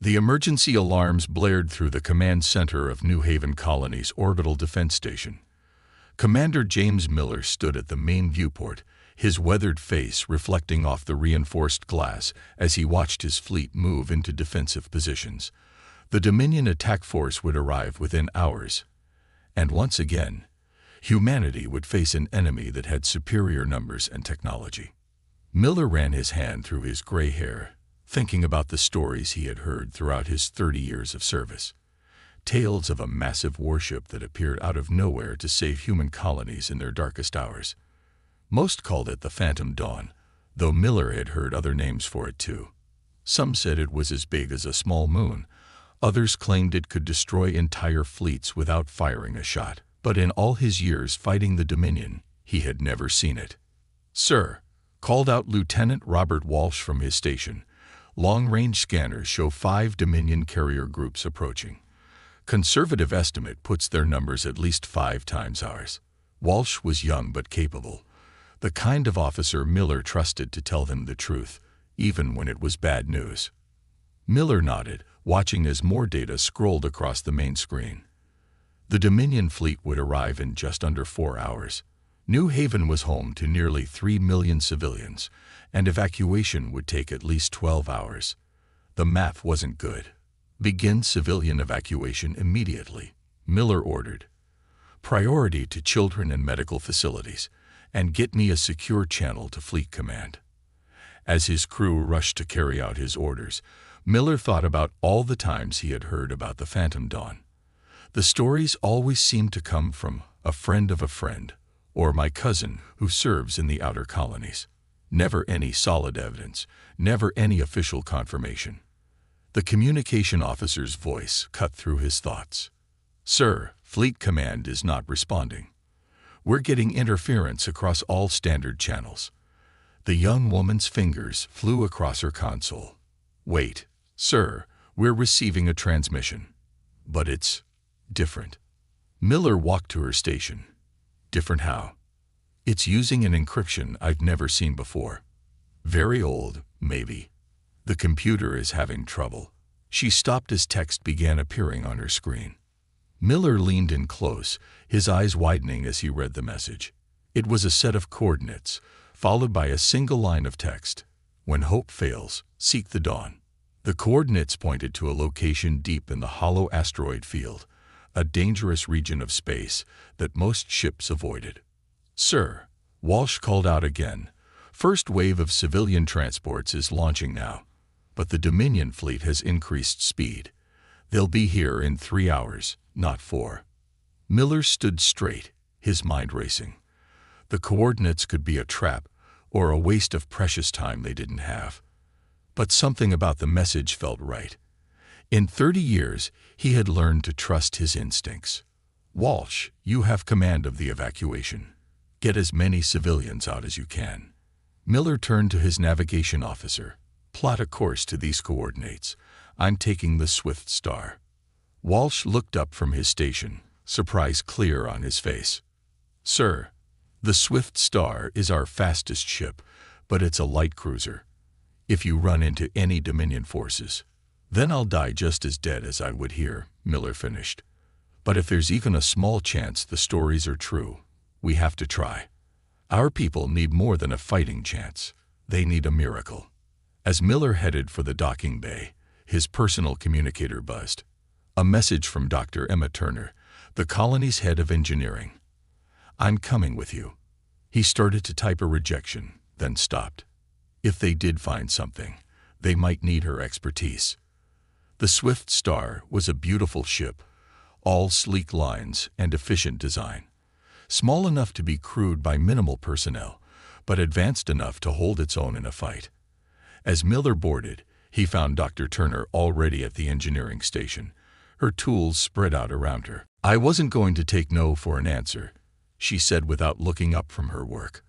The emergency alarms blared through the command center of New Haven Colony's orbital defense station. Commander James Miller stood at the main viewport, his weathered face reflecting off the reinforced glass as he watched his fleet move into defensive positions. The Dominion attack force would arrive within hours. And once again, humanity would face an enemy that had superior numbers and technology. Miller ran his hand through his gray hair, thinking about the stories he had heard throughout his 30 years of service. Tales of a massive warship that appeared out of nowhere to save human colonies in their darkest hours. Most called it the Phantom Dawn, though Miller had heard other names for it too. Some said it was as big as a small moon. Others claimed it could destroy entire fleets without firing a shot. But in all his years fighting the Dominion, he had never seen it. "Sir," called out Lieutenant Robert Walsh from his station, "long-range scanners show 5 Dominion carrier groups approaching. Conservative estimate puts their numbers at least 5 times ours." Walsh was young but capable, the kind of officer Miller trusted to tell them the truth, even when it was bad news. Miller nodded, watching as more data scrolled across the main screen. The Dominion fleet would arrive in just under 4 hours. New Haven was home to nearly 3 million civilians, and evacuation would take at least 12 hours. The math wasn't good. "Begin civilian evacuation immediately," Miller ordered. "Priority to children and medical facilities, and get me a secure channel to Fleet Command." As his crew rushed to carry out his orders, Miller thought about all the times he had heard about the Phantom Dawn. The stories always seemed to come from a friend of a friend, or my cousin who serves in the outer colonies. Never any solid evidence, never any official confirmation. The communication officer's voice cut through his thoughts. "Sir, Fleet Command is not responding. We're getting interference across all standard channels." The young woman's fingers flew across her console. "Wait, sir, we're receiving a transmission. But it's different." Miller walked to her station. "Different how?" "It's using an encryption I've never seen before. Very old, maybe. The computer is having trouble." She stopped as text began appearing on her screen. Miller leaned in close, his eyes widening as he read the message. It was a set of coordinates, followed by a single line of text. "When hope fails, seek the dawn." The coordinates pointed to a location deep in the hollow asteroid field, a dangerous region of space that most ships avoided. "Sir," Walsh called out again, "first wave of civilian transports is launching now, but the Dominion fleet has increased speed. They'll be here in 3 hours, not 4. Miller stood straight, his mind racing. The coordinates could be a trap or a waste of precious time they didn't have. But something about the message felt right. In 30 years, he had learned to trust his instincts. "Walsh, you have command of the evacuation. Get as many civilians out as you can." Miller turned to his navigation officer. "Plot a course to these coordinates. I'm taking the Swift Star." Walsh looked up from his station, surprise clear on his face. "Sir, the Swift Star is our fastest ship, but it's a light cruiser. If you run into any Dominion forces, then I'll die just as dead as I would here," Miller finished. "But if there's even a small chance the stories are true, we have to try. Our people need more than a fighting chance. They need a miracle." As Miller headed for the docking bay, his personal communicator buzzed. A message from Dr. Emma Turner, the colony's head of engineering. "I'm coming with you." He started to type a rejection, then stopped. If they did find something, they might need her expertise. The Swift Star was a beautiful ship, all sleek lines and efficient design. Small enough to be crewed by minimal personnel, but advanced enough to hold its own in a fight. As Miller boarded, he found Dr. Turner already at the engineering station, her tools spread out around her. "I wasn't going to take no for an answer," she said without looking up from her work.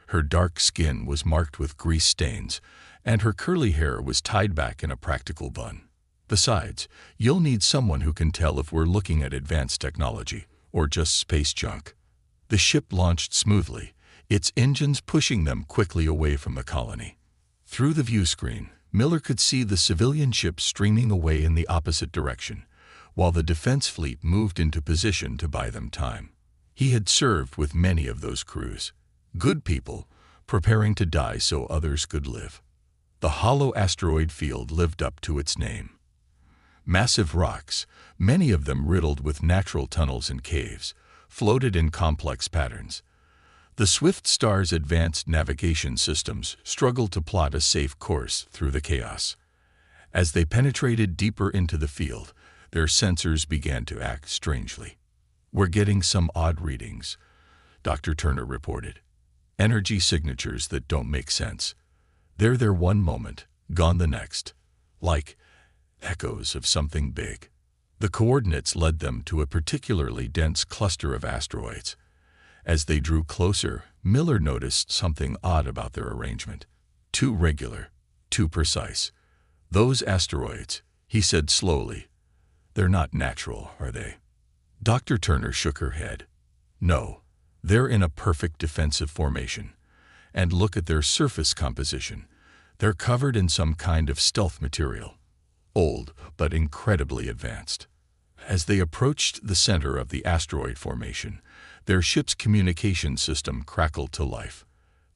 Her dark skin was marked with grease stains, and her curly hair was tied back in a practical bun. "Besides, you'll need someone who can tell if we're looking at advanced technology or just space junk." The ship launched smoothly, its engines pushing them quickly away from the colony. Through the view screen, Miller could see the civilian ships streaming away in the opposite direction, while the defense fleet moved into position to buy them time. He had served with many of those crews. Good people, preparing to die so others could live. The hollow asteroid field lived up to its name. Massive rocks, many of them riddled with natural tunnels and caves, floated in complex patterns. The Swift Star's advanced navigation systems struggled to plot a safe course through the chaos. As they penetrated deeper into the field, their sensors began to act strangely. "We're getting some odd readings," Dr. Turner reported. "Energy signatures that don't make sense. They're there one moment, gone the next, like echoes of something big." The coordinates led them to a particularly dense cluster of asteroids. As they drew closer, Miller noticed something odd about their arrangement. Too regular, too precise. "Those asteroids," he said slowly, "they're not natural, are they?" Dr. Turner shook her head. "No, they're in a perfect defensive formation. And look at their surface composition. They're covered in some kind of stealth material. Old, but incredibly advanced." As they approached the center of the asteroid formation, their ship's communication system crackled to life.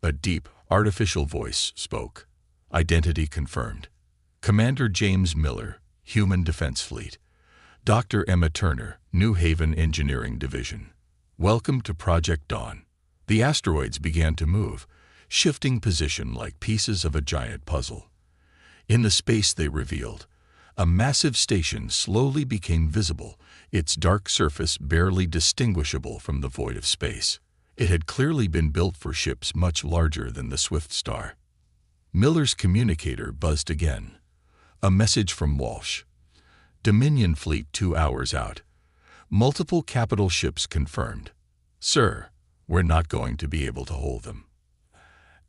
A deep, artificial voice spoke. Identity confirmed. Commander James Miller, Human Defense Fleet. Dr. Emma Turner, New Haven Engineering Division. Welcome to Project Dawn. The asteroids began to move, shifting position like pieces of a giant puzzle. In the space they revealed, a massive station slowly became visible, its dark surface barely distinguishable from the void of space. It had clearly been built for ships much larger than the Swift Star. Miller's communicator buzzed again. A message from Walsh. "Dominion fleet 2 hours out. Multiple capital ships confirmed. Sir, we're not going to be able to hold them."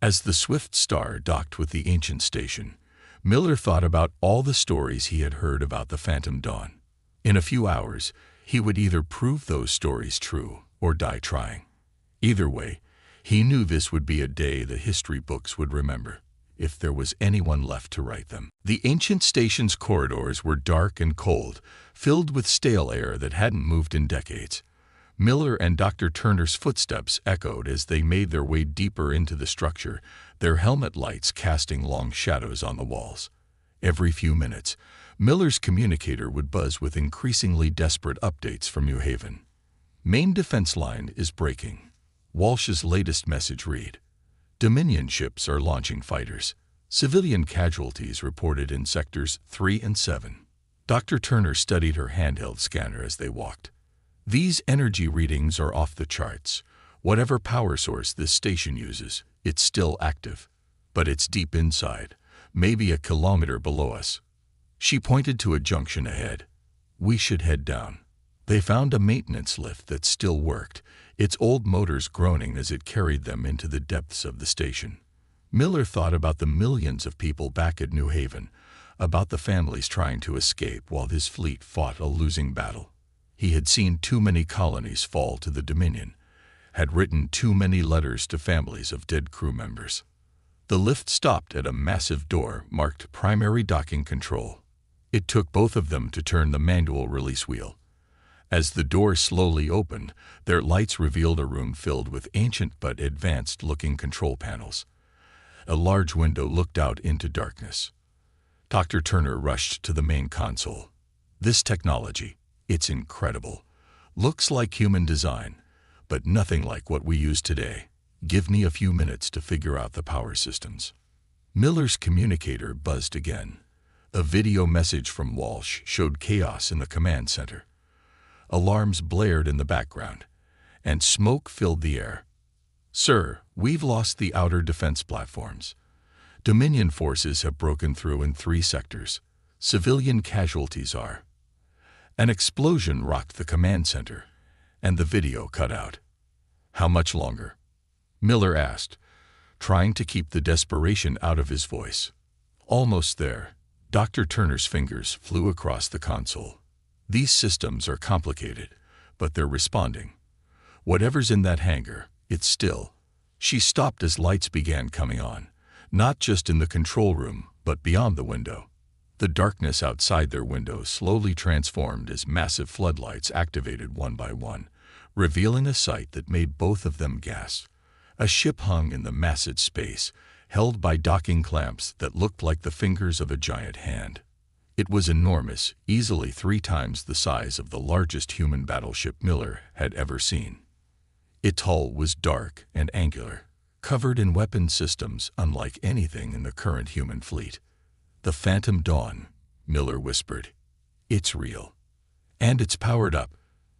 As the Swift Star docked with the ancient station, Miller thought about all the stories he had heard about the Phantom Dawn. In a few hours, he would either prove those stories true or die trying. Either way, he knew this would be a day the history books would remember, if there was anyone left to write them. The ancient station's corridors were dark and cold, filled with stale air that hadn't moved in decades. Miller and Dr. Turner's footsteps echoed as they made their way deeper into the structure, their helmet lights casting long shadows on the walls. Every few minutes, Miller's communicator would buzz with increasingly desperate updates from New Haven. "Main defense line is breaking." Walsh's latest message read, "Dominion ships are launching fighters. Civilian casualties reported in sectors 3 and 7. Dr. Turner studied her handheld scanner as they walked. "These energy readings are off the charts. Whatever power source this station uses, it's still active. But it's deep inside, maybe a kilometer below us." She pointed to a junction ahead. "We should head down." They found a maintenance lift that still worked, its old motors groaning as it carried them into the depths of the station. Miller thought about the millions of people back at New Haven, about the families trying to escape while his fleet fought a losing battle. He had seen too many colonies fall to the Dominion, had written too many letters to families of dead crew members. The lift stopped at a massive door marked Primary Docking Control. It took both of them to turn the manual release wheel. As the door slowly opened, their lights revealed a room filled with ancient but advanced-looking control panels. A large window looked out into darkness. Dr. Turner rushed to the main console. "This technology, it's incredible. Looks like human design, but nothing like what we use today. Give me a few minutes to figure out the power systems." Miller's communicator buzzed again. A video message from Walsh showed chaos in the command center. Alarms blared in the background, and smoke filled the air. "Sir, we've lost the outer defense platforms. Dominion forces have broken through in 3 sectors. Civilian casualties are." An explosion rocked the command center, and the video cut out. "How much longer?" Miller asked, trying to keep the desperation out of his voice. "Almost there." Dr. Turner's fingers flew across the console. "These systems are complicated, but they're responding. Whatever's in that hangar, it's still." She stopped as lights began coming on, not just in the control room, But beyond the window, the darkness outside their window slowly transformed as massive floodlights activated one by one, revealing a sight that made both of them gasp. A ship hung in the massive space, held by docking clamps that looked like the fingers of a giant hand. It was enormous, easily 3 times the size of the largest human battleship Miller had ever seen. Its hull was dark and angular, covered in weapon systems unlike anything in the current human fleet. "The Phantom Dawn," Miller whispered. "It's real. And it's powered up,"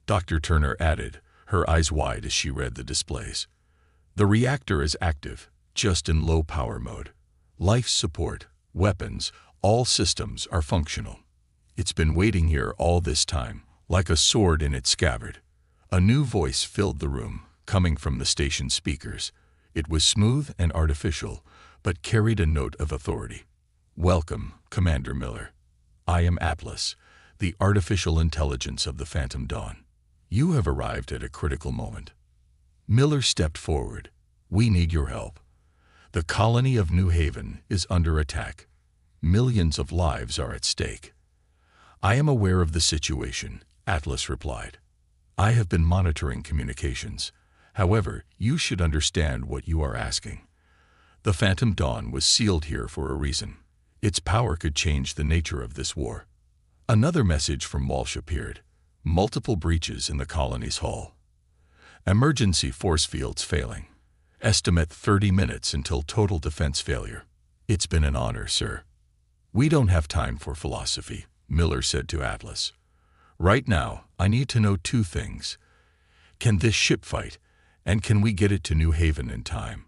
Dr. Turner added, her eyes wide as she read the displays. "The reactor is active, just in low power mode. Life support, weapons, all systems are functional. It's been waiting here all this time, like a sword in its scabbard." A new voice filled the room, coming from the station speakers. It was smooth and artificial, but carried a note of authority. "Welcome, Commander Miller. I am Atlas, the artificial intelligence of the Phantom Dawn. You have arrived at a critical moment." Miller stepped forward. "We need your help. The colony of New Haven is under attack. Millions of lives are at stake." "I am aware of the situation," Atlas replied. "I have been monitoring communications. However, you should understand what you are asking. The Phantom Dawn was sealed here for a reason. Its power could change the nature of this war." Another message from Walsh appeared. "Multiple breaches in the colony's hull. Emergency force fields failing. Estimate 30 minutes until total defense failure." "It's been an honor, sir." "We don't have time for philosophy," Miller said to Atlas. "Right now, I need to know 2 things. Can this ship fight, and can we get it to New Haven in time?"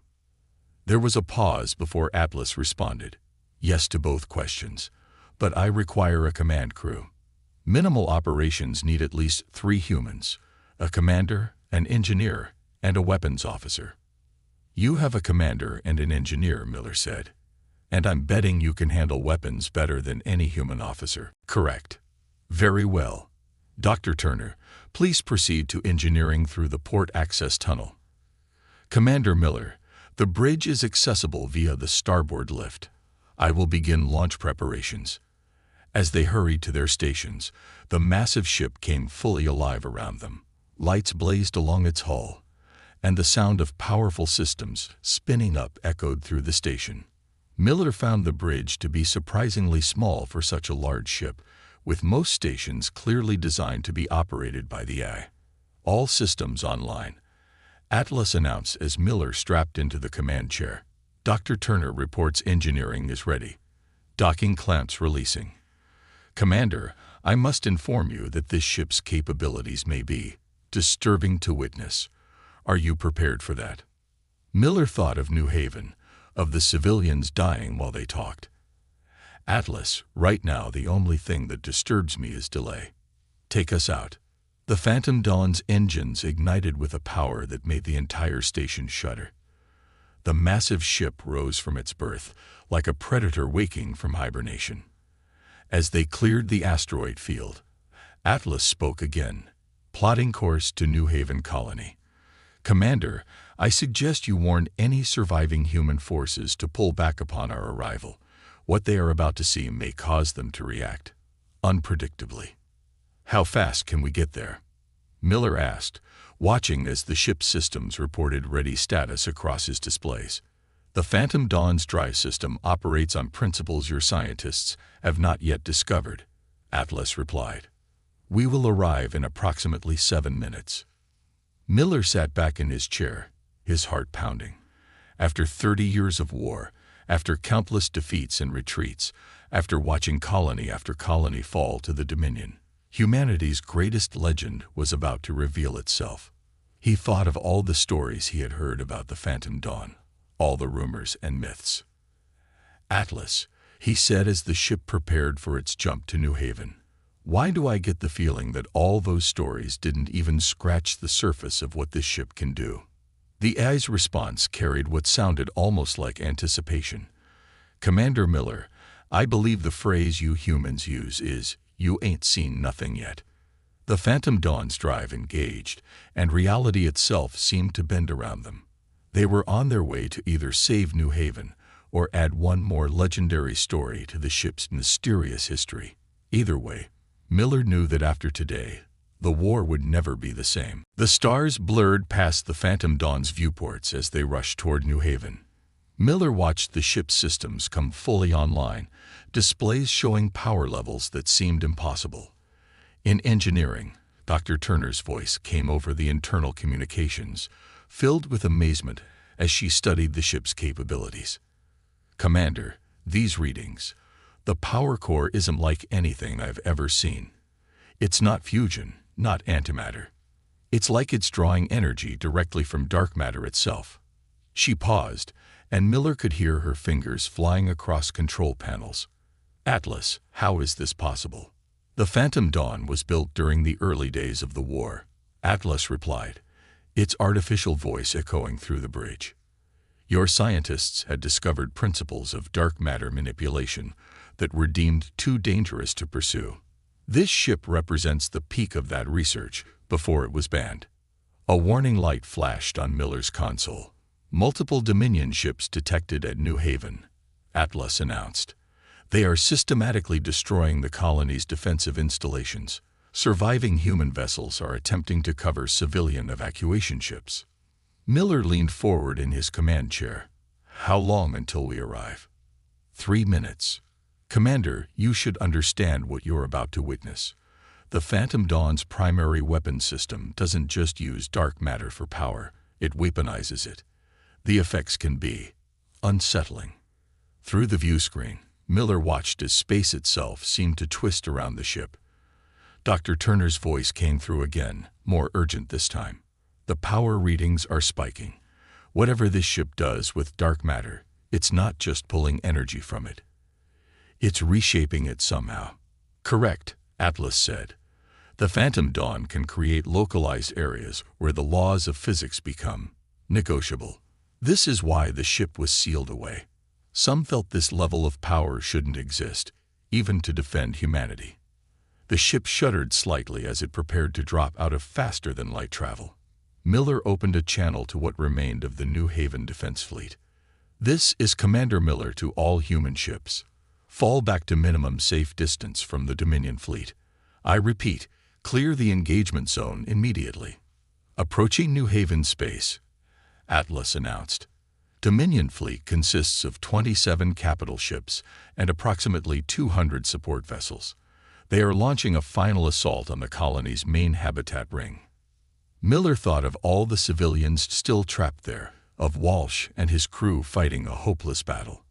There was a pause before Atlas responded. "Yes to both questions, but I require a command crew. Minimal operations need at least 3 humans, a commander, an engineer, and a weapons officer." "You have a commander and an engineer," Miller said. "And I'm betting you can handle weapons better than any human officer." "Correct." "Very well. Dr. Turner, please proceed to engineering through the port access tunnel." "Commander Miller, the bridge is accessible via the starboard lift. I will begin launch preparations." As they hurried to their stations, the massive ship came fully alive around them. Lights blazed along its hull, and the sound of powerful systems spinning up echoed through the station. Miller found the bridge to be surprisingly small for such a large ship, with most stations clearly designed to be operated by the AI. "All systems online," Atlas announced as Miller strapped into the command chair. "Dr. Turner reports engineering is ready. Docking clamps releasing. Commander, I must inform you that this ship's capabilities may be disturbing to witness. Are you prepared for that?" Miller thought of New Haven, of the civilians dying while they talked. "Atlas, right now the only thing that disturbs me is delay. Take us out." The Phantom Dawn's engines ignited with a power that made the entire station shudder. The massive ship rose from its berth, like a predator waking from hibernation. As they cleared the asteroid field, Atlas spoke again, plotting course to New Haven Colony. "Commander, I suggest you warn any surviving human forces to pull back upon our arrival. What they are about to see may cause them to react unpredictably." "How fast can we get there?" Miller asked, watching as the ship's systems reported ready status across his displays. "The Phantom Dawn's drive system operates on principles your scientists have not yet discovered," Atlas replied. "We will arrive in approximately 7 minutes." Miller sat back in his chair, his heart pounding. After 30 years of war, after countless defeats and retreats, after watching colony after colony fall to the Dominion, humanity's greatest legend was about to reveal itself. He thought of all the stories he had heard about the Phantom Dawn, all the rumors and myths. "Atlas," he said as the ship prepared for its jump to New Haven, "why do I get the feeling that all those stories didn't even scratch the surface of what this ship can do?" The AI's response carried what sounded almost like anticipation. "Commander Miller, I believe the phrase you humans use is, 'You ain't seen nothing yet.'" The Phantom Dawn's drive engaged, and reality itself seemed to bend around them. They were on their way to either save New Haven or add one more legendary story to the ship's mysterious history. Either way, Miller knew that after today, the war would never be the same. The stars blurred past the Phantom Dawn's viewports as they rushed toward New Haven. Miller watched the ship's systems come fully online, displays showing power levels that seemed impossible. In engineering, Dr. Turner's voice came over the internal communications, filled with amazement as she studied the ship's capabilities. "Commander, these readings. The power core isn't like anything I've ever seen. It's not fusion, not antimatter. It's like it's drawing energy directly from dark matter itself." She paused, and Miller could hear her fingers flying across control panels. "Atlas, how is this possible?" "The Phantom Dawn was built during the early days of the war," Atlas replied, its artificial voice echoing through the bridge. "Your scientists had discovered principles of dark matter manipulation that were deemed too dangerous to pursue. This ship represents the peak of that research before it was banned." A warning light flashed on Miller's console. "Multiple Dominion ships detected at New Haven," Atlas announced. "They are systematically destroying the colony's defensive installations. Surviving human vessels are attempting to cover civilian evacuation ships." Miller leaned forward in his command chair. "How long until we arrive?" 3 minutes. "Commander, you should understand what you're about to witness. The Phantom Dawn's primary weapon system doesn't just use dark matter for power, it weaponizes it. The effects can be unsettling." Through the view screen, Miller watched as space itself seemed to twist around the ship. Dr. Turner's voice came through again, more urgent this time. "The power readings are spiking. Whatever this ship does with dark matter, it's not just pulling energy from it. It's reshaping it somehow." "Correct," Atlas said. "The Phantom Dawn can create localized areas where the laws of physics become negotiable. This is why the ship was sealed away. Some felt this level of power shouldn't exist, even to defend humanity." The ship shuddered slightly as it prepared to drop out of faster-than-light travel. Miller opened a channel to what remained of the New Haven Defense Fleet. "This is Commander Miller to all human ships. Fall back to minimum safe distance from the Dominion fleet. I repeat, clear the engagement zone immediately." "Approaching New Haven space," Atlas announced. "Dominion fleet consists of 27 capital ships and approximately 200 support vessels. They are launching a final assault on the colony's main habitat ring." Miller thought of all the civilians still trapped there, of Walsh and his crew fighting a hopeless battle.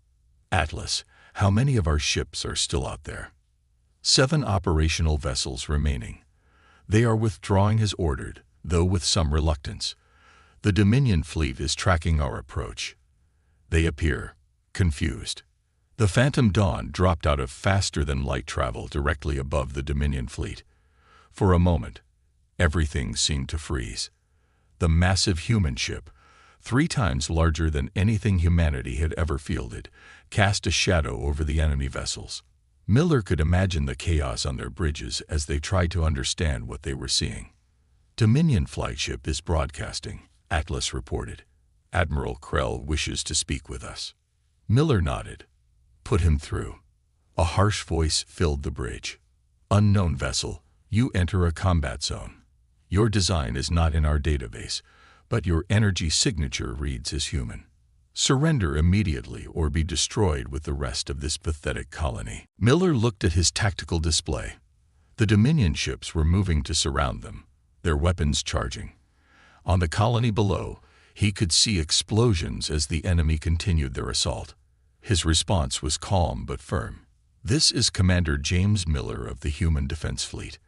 "Atlas, how many of our ships are still out there?" 7 operational vessels remaining. They are withdrawing as ordered, though with some reluctance. The Dominion fleet is tracking our approach. They appear confused. The Phantom Dawn dropped out of faster-than-light travel directly above the Dominion fleet. For a moment, everything seemed to freeze. The massive human ship, 3 times larger than anything humanity had ever fielded, cast a shadow over the enemy vessels. Miller could imagine the chaos on their bridges as they tried to understand what they were seeing. "Dominion flagship is broadcasting," Atlas reported. "Admiral Krell wishes to speak with us." Miller nodded. "Put him through." A harsh voice filled the bridge. "Unknown vessel, you enter a combat zone. Your design is not in our database, but your energy signature reads as human. Surrender immediately or be destroyed with the rest of this pathetic colony." Miller looked at his tactical display. The Dominion ships were moving to surround them, their weapons charging. On the colony below, he could see explosions as the enemy continued their assault. His response was calm but firm. "This is Commander James Miller of the Human Defense Fleet.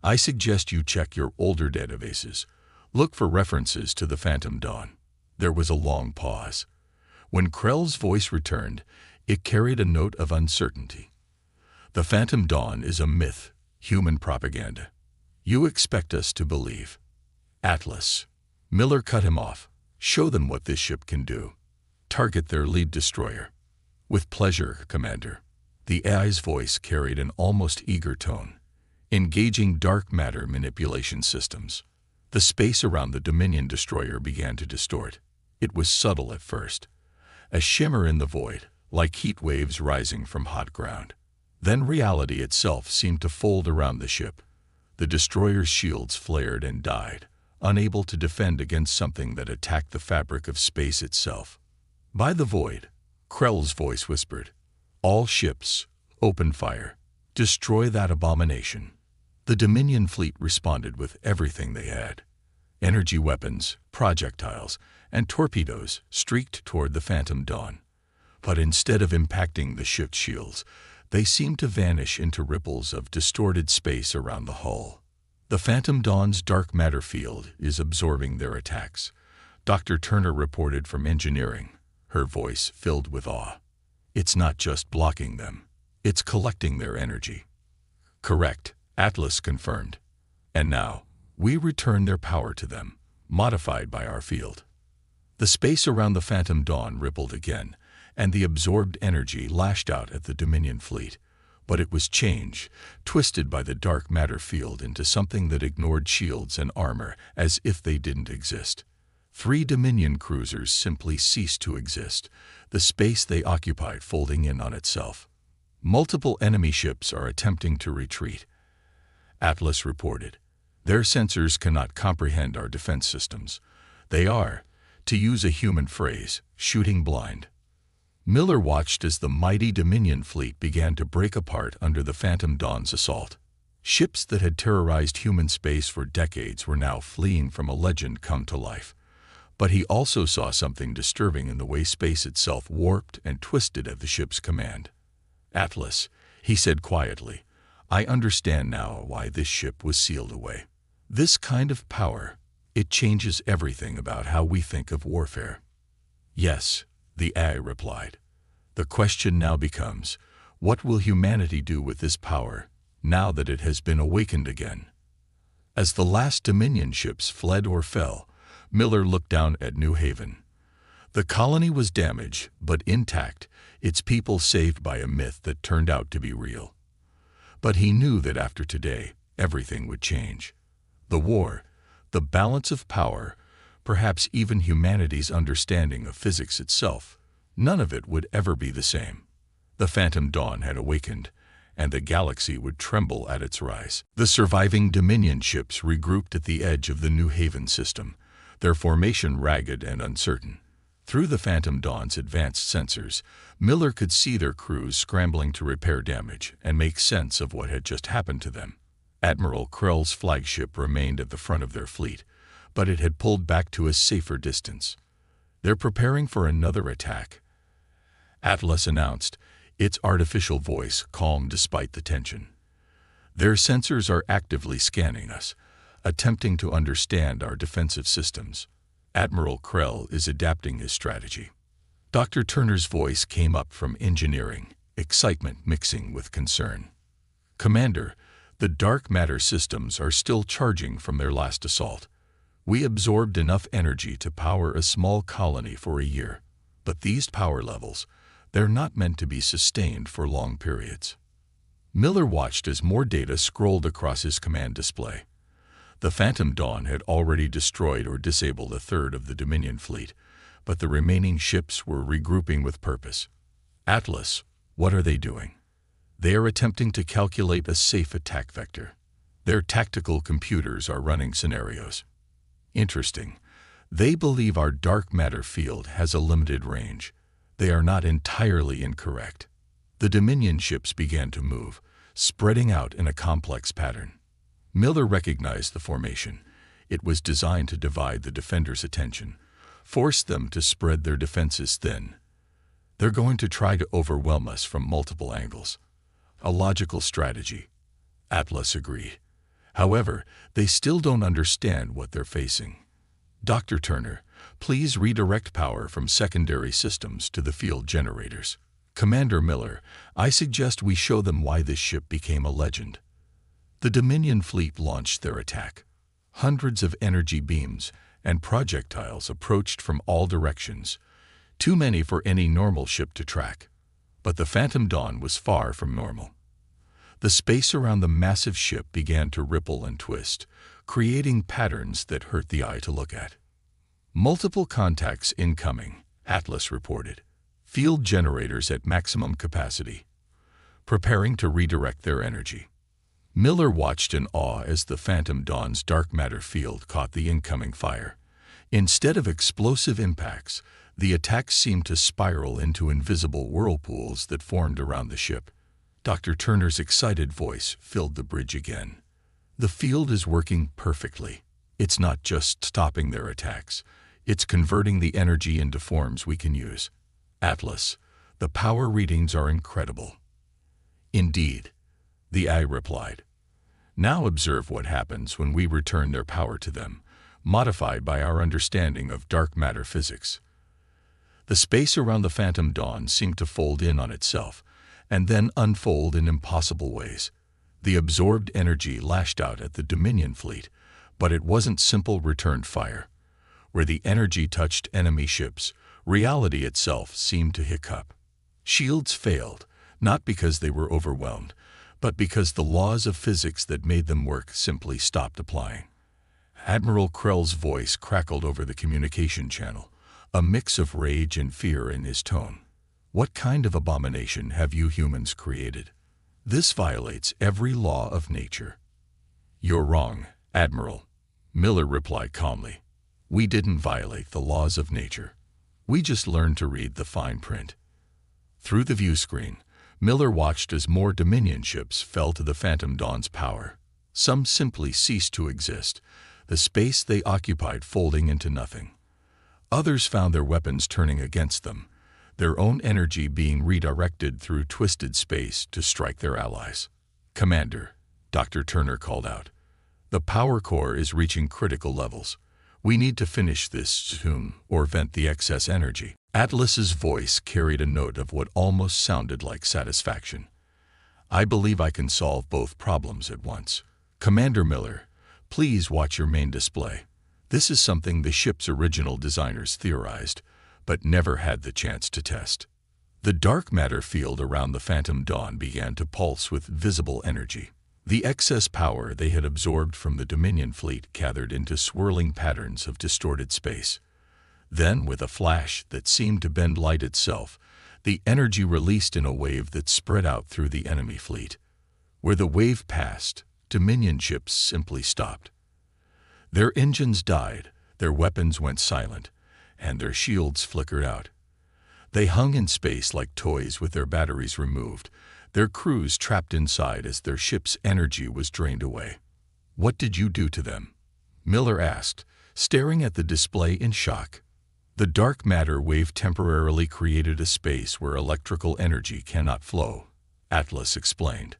I suggest you check your older databases. Look for references to the Phantom Dawn." There was a long pause. When Krell's voice returned, it carried a note of uncertainty. "The Phantom Dawn is a myth, human propaganda. You expect us to believe." "Atlas." Miller cut him off. "Show them what this ship can do. Target their lead destroyer." "With pleasure, Commander." The AI's voice carried an almost eager tone. "Engaging dark matter manipulation systems." The space around the Dominion destroyer began to distort. It was subtle at first. a shimmer in the void, like heat waves rising from hot ground. Then reality itself seemed to fold around the ship. The destroyer's shields flared and died, unable to defend against something that attacked the fabric of space itself. By the void, Krell's voice whispered, "All ships, open fire. Destroy that abomination." The Dominion fleet responded with everything they had. Energy weapons, projectiles, and torpedoes streaked toward the Phantom Dawn. But instead of impacting the ship's shields, they seemed to vanish into ripples of distorted space around the hull. The Phantom Dawn's dark matter field is absorbing their attacks, Dr. Turner reported from engineering, her voice filled with awe. It's not just blocking them, it's collecting their energy. Correct, Atlas confirmed. And now, we return their power to them, modified by our field. The space around the Phantom Dawn rippled again, and the absorbed energy lashed out at the Dominion fleet. But it was changed, twisted by the dark matter field into something that ignored shields and armor as if they didn't exist. 3 Dominion cruisers simply ceased to exist, the space they occupied folding in on itself. Multiple enemy ships are attempting to retreat, Atlas reported. Their sensors cannot comprehend our defense systems. They are, to use a human phrase, shooting blind. Miller watched as the mighty Dominion fleet began to break apart under the Phantom Dawn's assault. Ships that had terrorized human space for decades were now fleeing from a legend come to life. But he also saw something disturbing in the way space itself warped and twisted at the ship's command. "Atlas," he said quietly, "I understand now why this ship was sealed away. This kind of power, it changes everything about how we think of warfare." "Yes," the AI replied. "The question now becomes, what will humanity do with this power, now that it has been awakened again?" As the last Dominion ships fled or fell, Miller looked down at New Haven. The colony was damaged, but intact, its people saved by a myth that turned out to be real. But he knew that after today, everything would change. The war, the balance of power, perhaps even humanity's understanding of physics itself, none of it would ever be the same. The Phantom Dawn had awakened, and the galaxy would tremble at its rise. The surviving Dominion ships regrouped at the edge of the New Haven system, their formation ragged and uncertain. Through the Phantom Dawn's advanced sensors, Miller could see their crews scrambling to repair damage and make sense of what had just happened to them. Admiral Krell's flagship remained at the front of their fleet, but it had pulled back to a safer distance. "They're preparing for another attack," Atlas announced, its artificial voice calm despite the tension. "Their sensors are actively scanning us, attempting to understand our defensive systems. Admiral Krell is adapting his strategy." Dr. Turner's voice came up from engineering, excitement mixing with concern. "Commander, the dark matter systems are still charging from their last assault. We absorbed enough energy to power a small colony for a year, but these power levels, they're not meant to be sustained for long periods." Miller watched as more data scrolled across his command display. The Phantom Dawn had already destroyed or disabled a third of the Dominion fleet, but the remaining ships were regrouping with purpose. "Atlas, what are they doing?" "They are attempting to calculate a safe attack vector. Their tactical computers are running scenarios." "Interesting. They believe our dark matter field has a limited range. They are not entirely incorrect." The Dominion ships began to move, spreading out in a complex pattern. Miller recognized the formation. It was designed to divide the defenders' attention, force them to spread their defenses thin. "They're going to try to overwhelm us from multiple angles." "A logical strategy," Atlas agreed. "However, they still don't understand what they're facing. Dr. Turner, please redirect power from secondary systems to the field generators. Commander Miller, I suggest we show them why this ship became a legend." The Dominion fleet launched their attack. Hundreds of energy beams and projectiles approached from all directions, too many for any normal ship to track. But the Phantom Dawn was far from normal. The space around the massive ship began to ripple and twist, creating patterns that hurt the eye to look at. "Multiple contacts incoming," Atlas reported. Field generators at maximum capacity, preparing to redirect their energy. Miller watched in awe as the Phantom Dawn's dark matter field caught the incoming fire. Instead of explosive impacts, the attacks seemed to spiral into invisible whirlpools that formed around the ship. Dr. Turner's excited voice filled the bridge again. The field is working perfectly. It's not just stopping their attacks. It's converting the energy into forms we can use. Atlas, the power readings are incredible. Indeed, the eye replied. Now observe what happens when we return their power to them, modified by our understanding of dark matter physics. The space around the Phantom Dawn seemed to fold in on itself, and then unfold in impossible ways. The absorbed energy lashed out at the Dominion fleet, but it wasn't simple returned fire. Where the energy touched enemy ships, reality itself seemed to hiccup. Shields failed, not because they were overwhelmed, but because the laws of physics that made them work simply stopped applying. Admiral Krell's voice crackled over the communication channel, a mix of rage and fear in his tone. What kind of abomination have you humans created? This violates every law of nature. You're wrong, Admiral, Miller replied calmly. We didn't violate the laws of nature. We just learned to read the fine print. Through the view screen, Miller watched as more Dominion ships fell to the Phantom Dawn's power. Some simply ceased to exist, the space they occupied folding into nothing. Others found their weapons turning against them, their own energy being redirected through twisted space to strike their allies. Commander, Dr. Turner called out. The power core is reaching critical levels. We need to finish this soon or vent the excess energy. Atlas's voice carried a note of what almost sounded like satisfaction. I believe I can solve both problems at once. Commander Miller, please watch your main display. This is something the ship's original designers theorized, but never had the chance to test. The dark matter field around the Phantom Dawn began to pulse with visible energy. The excess power they had absorbed from the Dominion fleet gathered into swirling patterns of distorted space. Then, with a flash that seemed to bend light itself, the energy released in a wave that spread out through the enemy fleet. Where the wave passed, Dominion ships simply stopped. Their engines died, their weapons went silent, and their shields flickered out. They hung in space like toys with their batteries removed, their crews trapped inside as their ship's energy was drained away. What did you do to them? Miller asked, staring at the display in shock. The dark matter wave temporarily created a space where electrical energy cannot flow, Atlas explained.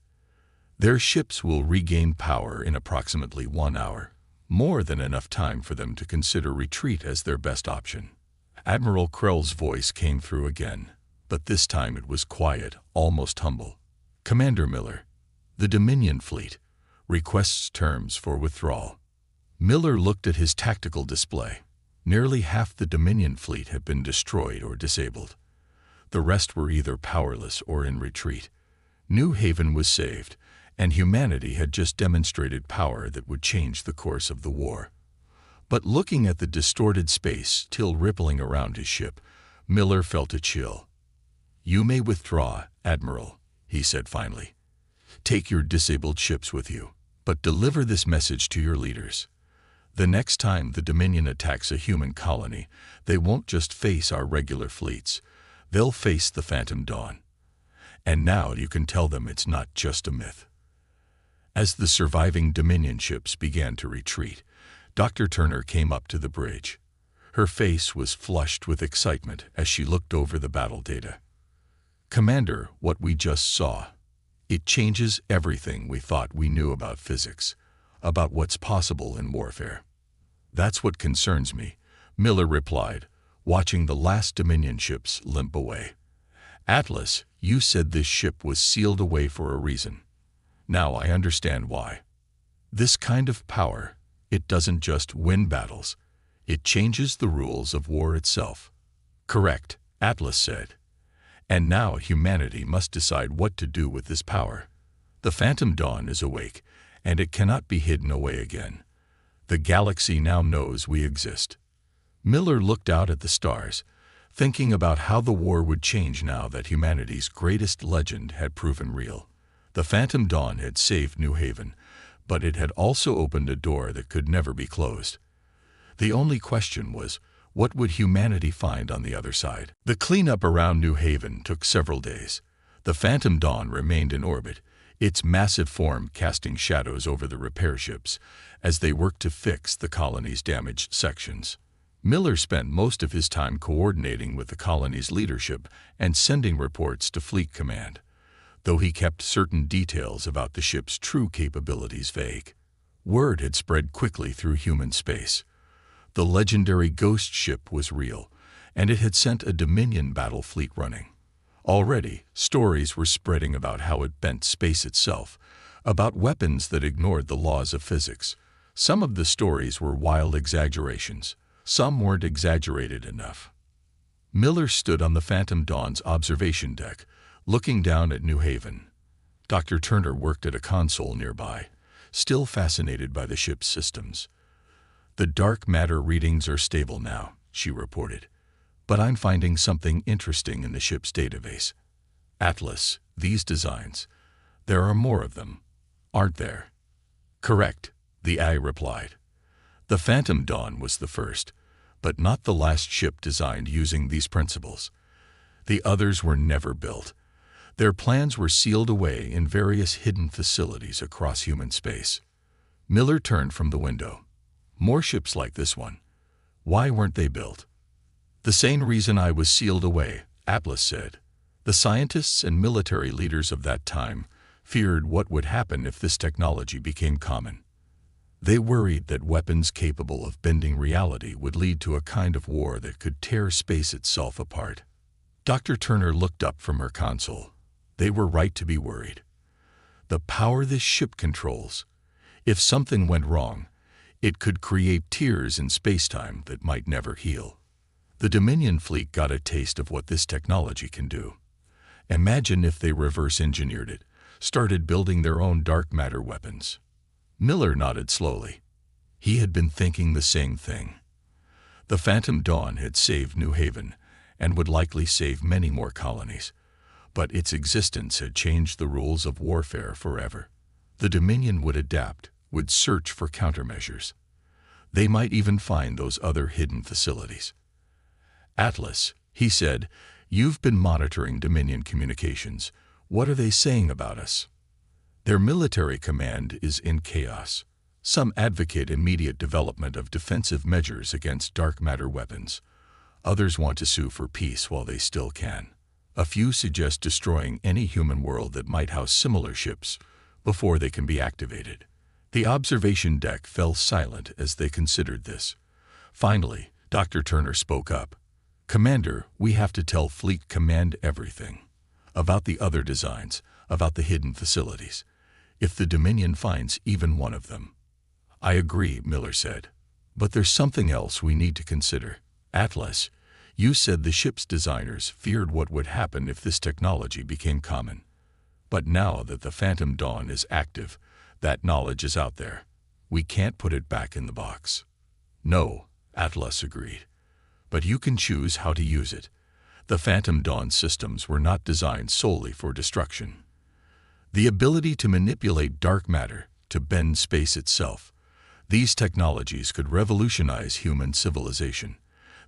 Their ships will regain power in approximately 1 hour, more than enough time for them to consider retreat as their best option. Admiral Krell's voice came through again, but this time it was quiet, almost humble. Commander Miller, the Dominion fleet requests terms for withdrawal. Miller looked at his tactical display. Nearly half the Dominion fleet had been destroyed or disabled. The rest were either powerless or in retreat. New Haven was saved, and humanity had just demonstrated power that would change the course of the war. But looking at the distorted space still rippling around his ship, Miller felt a chill. You may withdraw, Admiral, he said finally. Take your disabled ships with you, but deliver this message to your leaders. The next time the Dominion attacks a human colony, they won't just face our regular fleets. They'll face the Phantom Dawn. And now you can tell them it's not just a myth. As the surviving Dominion ships began to retreat, Dr. Turner came up to the bridge. Her face was flushed with excitement as she looked over the battle data. Commander, what we just saw. It changes everything we thought we knew about physics, about what's possible in warfare. That's what concerns me, Miller replied, watching the last Dominion ships limp away. Atlas, you said this ship was sealed away for a reason. Now I understand why. This kind of power, it doesn't just win battles, it changes the rules of war itself. Correct, Atlas said. And now humanity must decide what to do with this power. The Phantom Dawn is awake, and it cannot be hidden away again. The galaxy now knows we exist. Miller looked out at the stars, thinking about how the war would change now that humanity's greatest legend had proven real. The Phantom Dawn had saved New Haven, but it had also opened a door that could never be closed. The only question was, what would humanity find on the other side? The cleanup around New Haven took several days. The Phantom Dawn remained in orbit, its massive form casting shadows over the repair ships as they worked to fix the colony's damaged sections. Miller spent most of his time coordinating with the colony's leadership and sending reports to Fleet Command, though he kept certain details about the ship's true capabilities vague. Word had spread quickly through human space. The legendary Ghost ship was real, and it had sent a Dominion battle fleet running. Already, stories were spreading about how it bent space itself, about weapons that ignored the laws of physics. Some of the stories were wild exaggerations. Some weren't exaggerated enough. Miller stood on the Phantom Dawn's observation deck, looking down at New Haven. Dr. Turner worked at a console nearby, still fascinated by the ship's systems. "The dark matter readings are stable now," she reported. "But I'm finding something interesting in the ship's database. Atlas, these designs. There are more of them, aren't there?" "Correct," the AI replied. The Phantom Dawn was the first, but not the last ship designed using these principles. The others were never built. Their plans were sealed away in various hidden facilities across human space. Miller turned from the window. "More ships like this one. Why weren't they built?" "The same reason I was sealed away," Atlas said. "The scientists and military leaders of that time feared what would happen if this technology became common. They worried that weapons capable of bending reality would lead to a kind of war that could tear space itself apart." Dr. Turner looked up from her console. They were right to be worried. The power this ship controls. If something went wrong, it could create tears in space-time that might never heal. The Dominion fleet got a taste of what this technology can do. Imagine if they reverse-engineered it, started building their own dark matter weapons. Miller nodded slowly. He had been thinking the same thing. The Phantom Dawn had saved New Haven, and would likely save many more colonies. But its existence had changed the rules of warfare forever. The Dominion would adapt, would search for countermeasures. They might even find those other hidden facilities. "Atlas," he said, "you've been monitoring Dominion communications. What are they saying about us?" "Their military command is in chaos. Some advocate immediate development of defensive measures against dark matter weapons. Others want to sue for peace while they still can. A few suggest destroying any human world that might house similar ships before they can be activated." The observation deck fell silent as they considered this. Finally, Dr. Turner spoke up. "Commander, we have to tell Fleet Command everything. About the other designs, about the hidden facilities. If the Dominion finds even one of them." "I agree," Miller said. "But there's something else we need to consider. Atlas, you said the ship's designers feared what would happen if this technology became common. But now that the Phantom Dawn is active, that knowledge is out there. We can't put it back in the box." "No," Atlas agreed. "But you can choose how to use it. The Phantom Dawn systems were not designed solely for destruction. The ability to manipulate dark matter, to bend space itself. These technologies could revolutionize human civilization.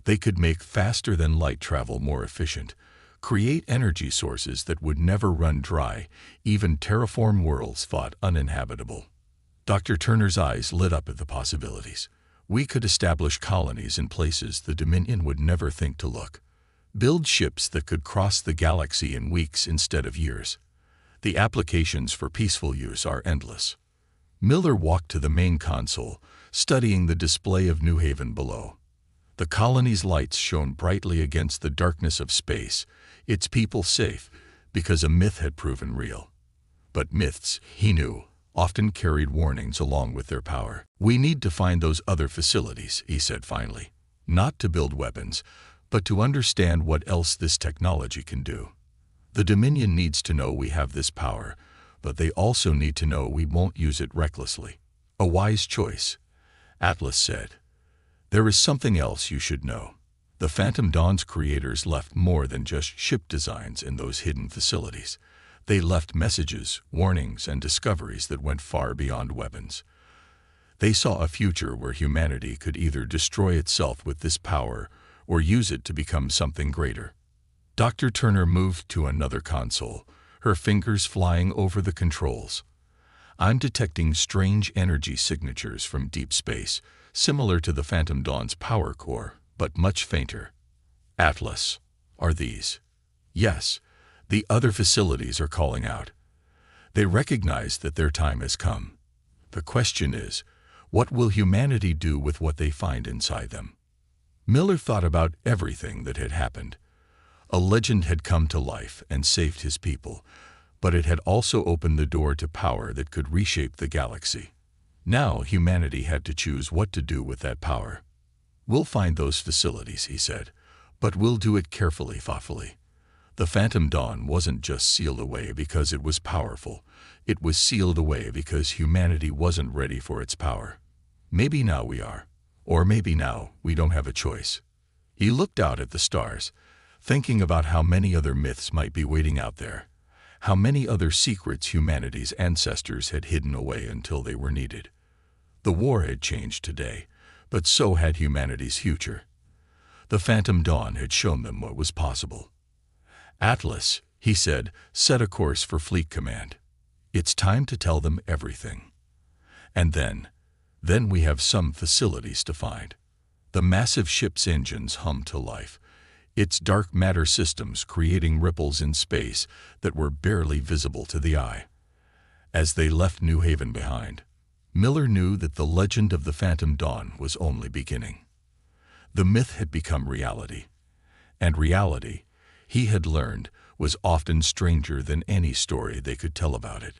They could make faster-than-light travel more efficient, create energy sources that would never run dry, even terraform worlds thought uninhabitable." Dr. Turner's eyes lit up at the possibilities. "We could establish colonies in places the Dominion would never think to look. Build ships that could cross the galaxy in weeks instead of years. The applications for peaceful use are endless." Miller walked to the main console, studying the display of New Haven below. The colony's lights shone brightly against the darkness of space, its people safe, because a myth had proven real. But myths, he knew, often carried warnings along with their power. "We need to find those other facilities," he said finally. "Not to build weapons, but to understand what else this technology can do. The Dominion needs to know we have this power, but they also need to know we won't use it recklessly." "A wise choice," Atlas said. "There is something else you should know. The Phantom Dawn's creators left more than just ship designs in those hidden facilities. They left messages, warnings, and discoveries that went far beyond weapons. They saw a future where humanity could either destroy itself with this power or use it to become something greater. Dr. Turner moved to another console, her fingers flying over the controls. "I'm detecting strange energy signatures from deep space, similar to the Phantom Dawn's power core, but much fainter." "Atlas, are these?" "Yes, the other facilities are calling out. They recognize that their time has come. The question is, what will humanity do with what they find inside them?" Miller thought about everything that had happened. A legend had come to life and saved his people, but it had also opened the door to power that could reshape the galaxy. Now humanity had to choose what to do with that power. "We'll find those facilities," he said, "but we'll do it carefully, thoughtfully." The Phantom Dawn wasn't just sealed away because it was powerful. It was sealed away because humanity wasn't ready for its power. Maybe now we are, or maybe now we don't have a choice. He looked out at the stars, thinking about how many other myths might be waiting out there, how many other secrets humanity's ancestors had hidden away until they were needed. The war had changed today, but so had humanity's future. The Phantom Dawn had shown them what was possible. "Atlas," he said, "set a course for Fleet Command. It's time to tell them everything. And then we have some facilities to find." The massive ship's engines hummed to life, its dark matter systems creating ripples in space that were barely visible to the eye. As they left New Haven behind, Miller knew that the legend of the Phantom Dawn was only beginning. The myth had become reality, and reality, he had learned, was often stranger than any story they could tell about it.